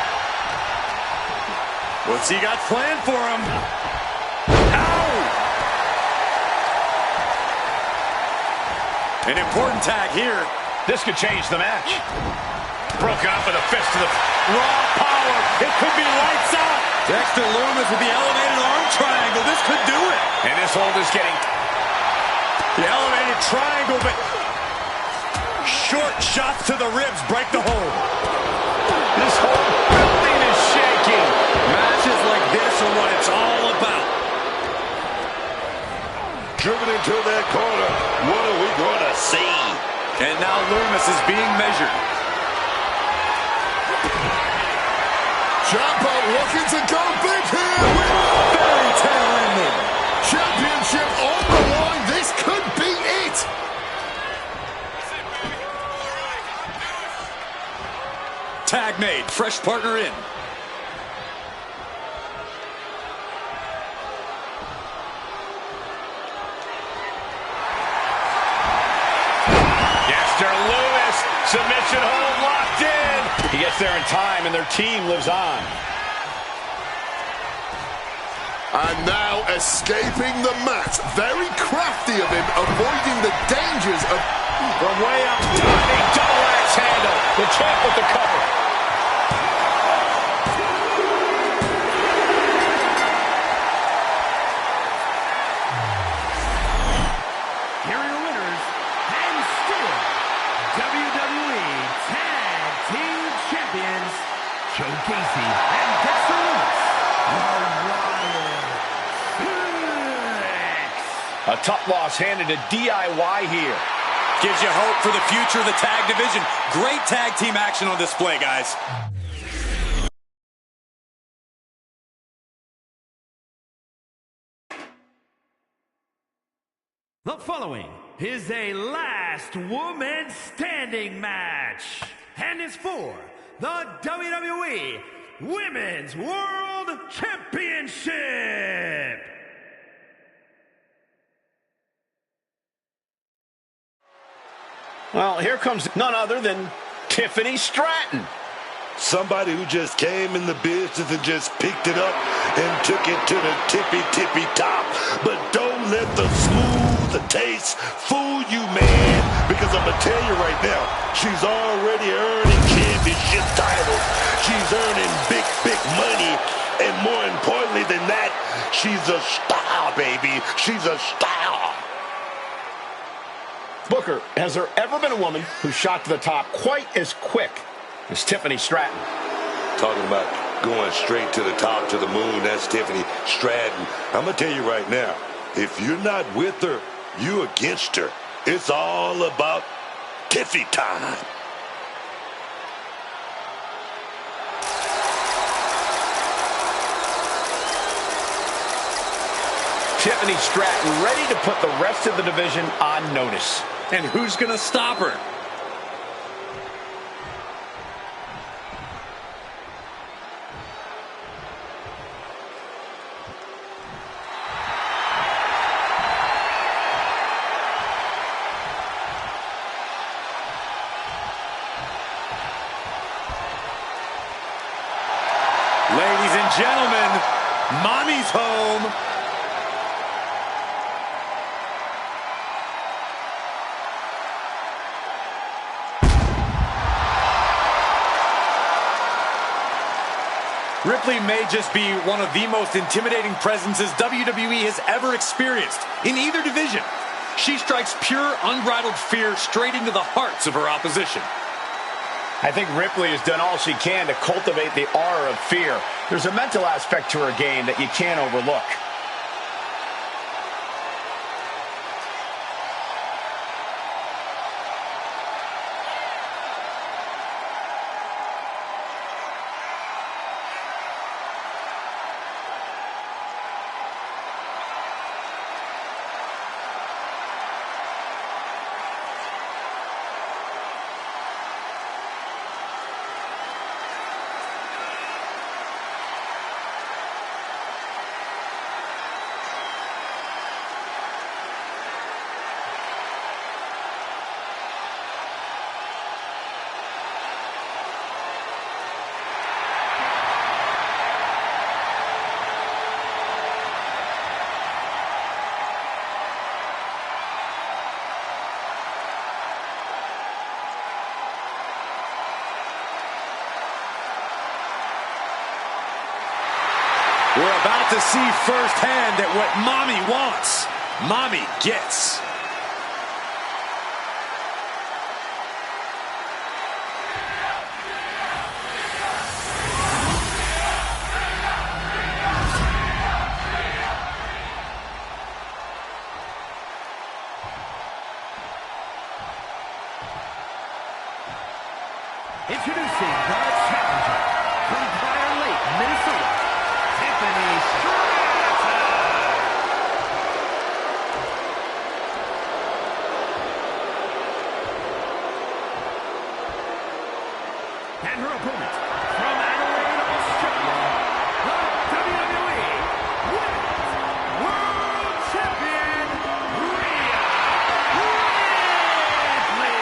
What's he got planned for him? Ow! An important tag here. This could change the match. Broken up with a fist to the raw power. It could be lights out. Dexter Lumis with the elevated arm triangle. This could do it. And this hold is getting the elevated triangle, but short shots to the ribs break the hold. This whole building is shaking. Matches like this are what it's all about. Driven into that corner. What are we going to see? And now Lumis is being measured. Ciampa looking to go big here with Fairy tale ending. championship on the line. This could be it. Tag made. Fresh partner in. Lumis, submission hold locked in. He gets there in time, and their team lives on. And now escaping the mat. Very crafty of him, avoiding the dangers of... From way up, diving double axe handle. The champ with the cover. Here are your winners, and still WWE Tag Team Champions, Joe Gacy and Dexter Lumis. A tough loss handed to DIY here. Gives you hope for the future of the tag division. Great tag team action on display, guys. The following is a last woman standing match, and it's for the WWE Women's World Championship. Well, here comes none other than Tiffany Stratton. Somebody who just came in the business and just picked it up and took it to the tippy top. But don't let the smooth taste fool you, man. Because I'm going to tell you right now, she's already earning championship. championship titles. She's earning big, big money. And more importantly than that, she's a star, baby. She's a star. Booker, has there ever been a woman who shot to the top quite as quick as Tiffany Stratton? Talking about going straight to the top, to the moon, that's Tiffany Stratton. I'm going to tell you right now, if you're not with her, you're against her. It's all about Tiffy time. Tiffany Stratton ready to put the rest of the division on notice. And who's going to stop her? Ladies and gentlemen, Mommy's home. Ripley may just be one of the most intimidating presences WWE has ever experienced in either division. She strikes pure, unbridled fear straight into the hearts of her opposition. I think Ripley has done all she can to cultivate the aura of fear. There's a mental aspect to her game that you can't overlook. We're about to see firsthand that what Mommy wants, Mommy gets. Introducing the challenger from Prior Lake, Minnesota, Tiffany Stratton. And her opponent from Adelaide, Australia, the WWE Women's World Champion, Rhea Ripley.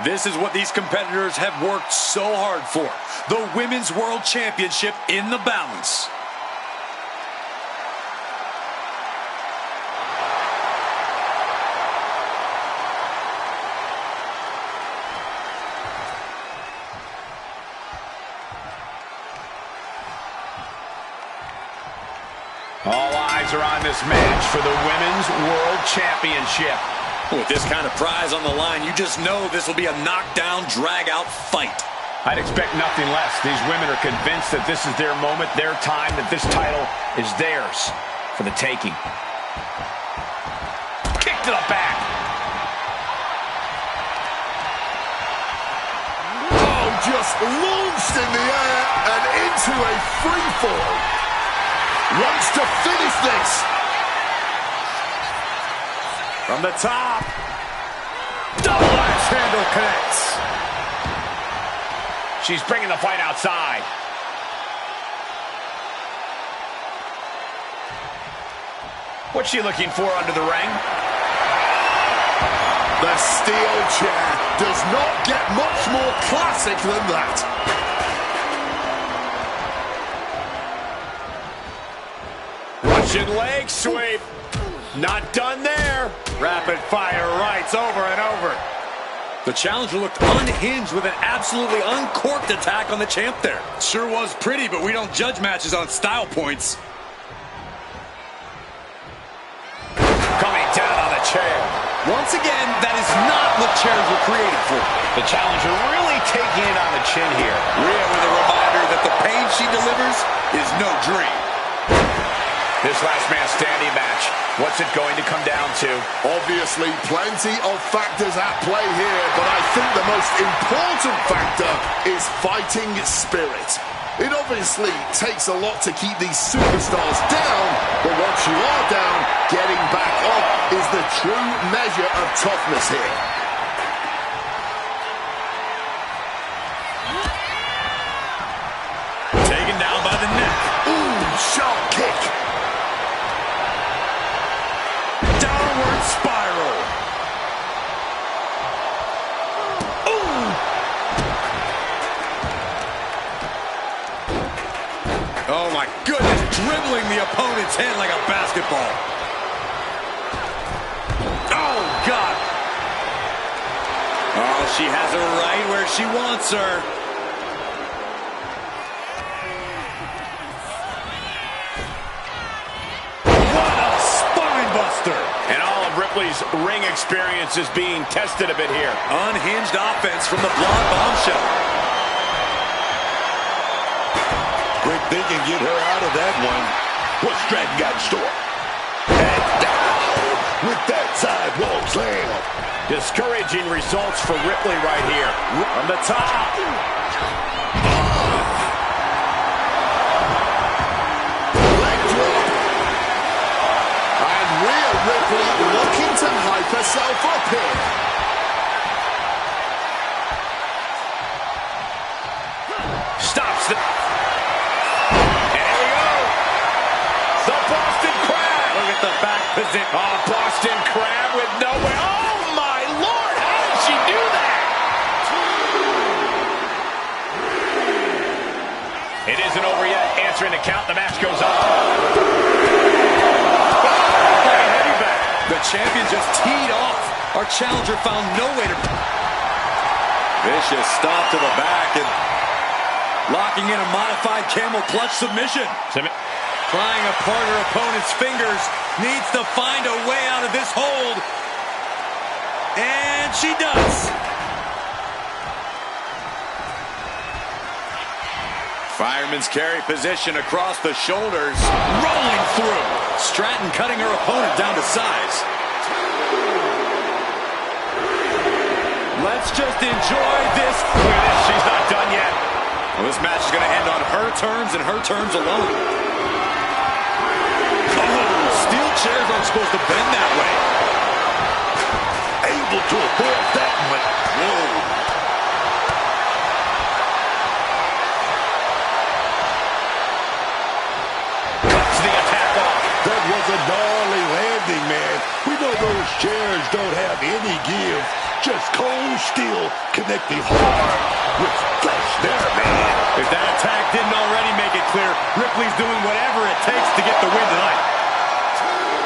This is what these competitors have worked so hard for. The Women's World Championship in the balance. All eyes are on this match for the Women's World Championship. With this kind of prize on the line, you just know this will be a knockdown, drag-out fight. I'd expect nothing less. These women are convinced that this is their moment, their time, that this title is theirs for the taking. Kick to the back. Oh, just launched in the air and into a free fall. Wants to finish this. From the top. Double axe handle connects. She's bringing the fight outside. What's she looking for under the ring? The steel chair does not get much more classic than that. Russian leg sweep. Not done there. Rapid fire rights over and over. The challenger looked unhinged with an absolutely uncorked attack on the champ there. Sure was pretty, but we don't judge matches on style points. Coming down on the chair. Once again, that is not what chairs were created for. The challenger really taking it on the chin here. Rhea with a reminder that the pain she delivers is no dream. This last man standing match, what's it going to come down to? Obviously, plenty of factors at play here, but I think the most important factor is fighting spirit. It obviously takes a lot to keep these superstars down, but once you are down, getting back up is the true measure of toughness here. Taken down by the neck. Ooh, sharp kick. Downward spiral. Oh my goodness, dribbling the opponent's head like a basketball. Oh God. Oh, she has her right where she wants her. What a spine buster. And all of Ripley's ring experience is being tested a bit here. Unhinged offense from the blonde bombshell. Quick thinking, get her out of that one. What's Stratton got in store? And down with that sidewalk slam. Discouraging results for Ripley right here. From the top. Leg drop. And Rhea Ripley looking to hype herself up here. Stops the... And here we go. The Boston Crab. Look at the back position. Oh, Boston Crab with no way. Oh, my Lord. How did she do that? It isn't over yet. Answering the count. The match goes on. Heavy back. The champion just teed off. Our challenger found no way to... Vicious stop to the back and locking in a modified camel clutch submission. Prying apart her opponent's fingers. Needs to find a way out of this hold. And she does. Fireman's carry position across the shoulders. Rolling through. Stratton cutting her opponent down to size. Let's just enjoy this. Look at this. She's not done yet. Well, this match is going to end on her terms and her terms alone. Oh, steel chairs aren't supposed to bend that way. Able to avoid that one. Whoa. Cuts the attack off. That was a gnarly landing, man. We know those chairs don't have any give. Just cold steel connecting hard with flesh there, man. If that attack didn't already make it clear, Ripley's doing whatever it takes to get the win tonight.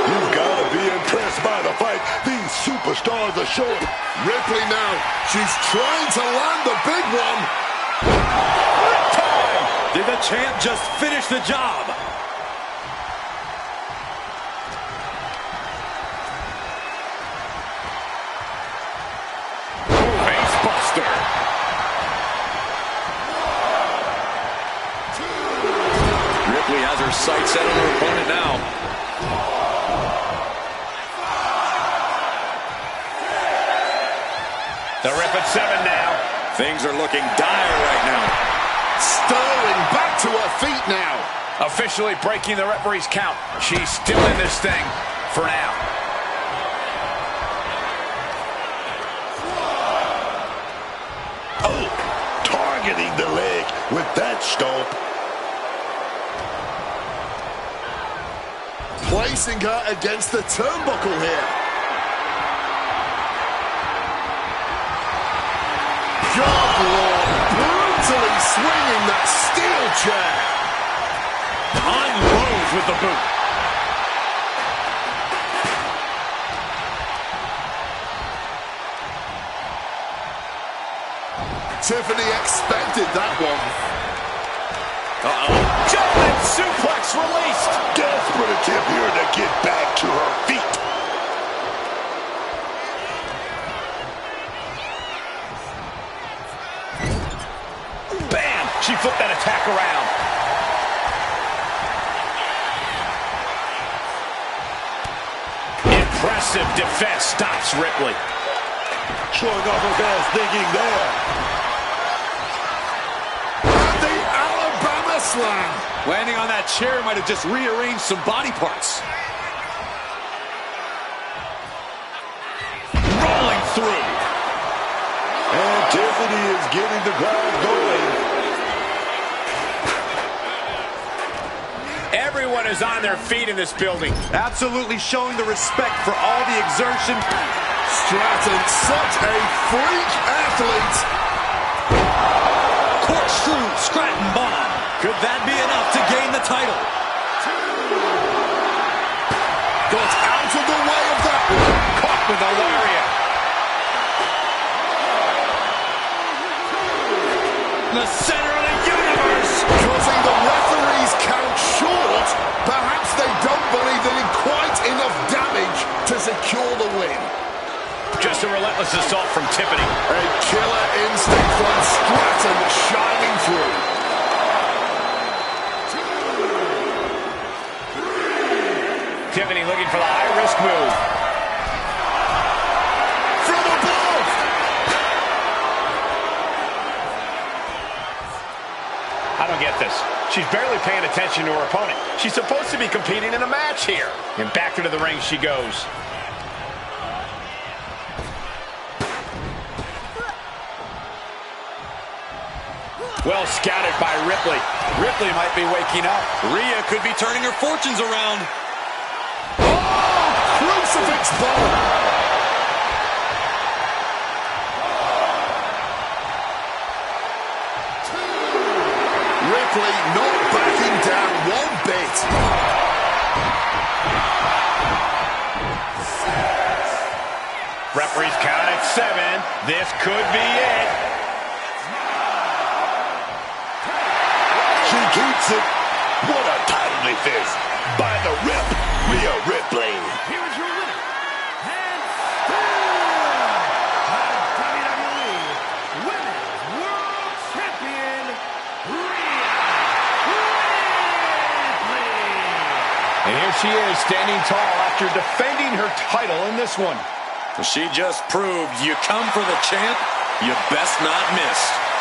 You've got to be impressed by the fight these superstars are showing. Ripley now. She's trying to land the big one. Time! Did the champ just finish the job? Ripley has her sights set on her opponent now. The ref at 7 now. Things are looking dire right now. Sterling back to her feet now. Officially breaking the referee's count. She's still in this thing for now. Oh, targeting the leg with that stomp. Placing her against the turnbuckle here. God, Lord, brutally swinging that steel chair. Unloads with the boot. Tiffany expected that one. German suplex released. Desperate attempt here to get back to her feet. Bam! She flipped that attack around. Impressive defense stops Ripley. Showing off her best thinking there. And the Alabama slam. Landing on that chair might have just rearranged some body parts. Rolling through. And Tiffany is getting the crowd going. Everyone is on their feet in this building. Absolutely showing the respect for all the exertion. Stratton, such a freak athlete. Corkscrew Stratton bomb. Could that be enough to gain the title? Got out of the way of that one. Caught with a lariat. The center of the universe. Causing the referee's count short. Perhaps they don't believe they did quite enough damage to secure the win. Just a relentless assault from Tiffany. A killer instinct from Stratton shining through. Tiffany looking for the high-risk move. From above. I don't get this. She's barely paying attention to her opponent. She's supposed to be competing in a match here. And back into the ring she goes. Well scouted by Ripley. Ripley might be waking up. Rhea could be turning her fortunes around. Oh, crucifix bomb. Ripley not backing down one bit. Referee's count at 7. This could be it. She keeps it. What a timely fist by the Rip, Rhea Ripley. Here is your winner, and still the WWE Women's World Champion, Rhea Ripley. And here she is, standing tall after defending her title in this one. She just proved you come for the champ, you best not miss.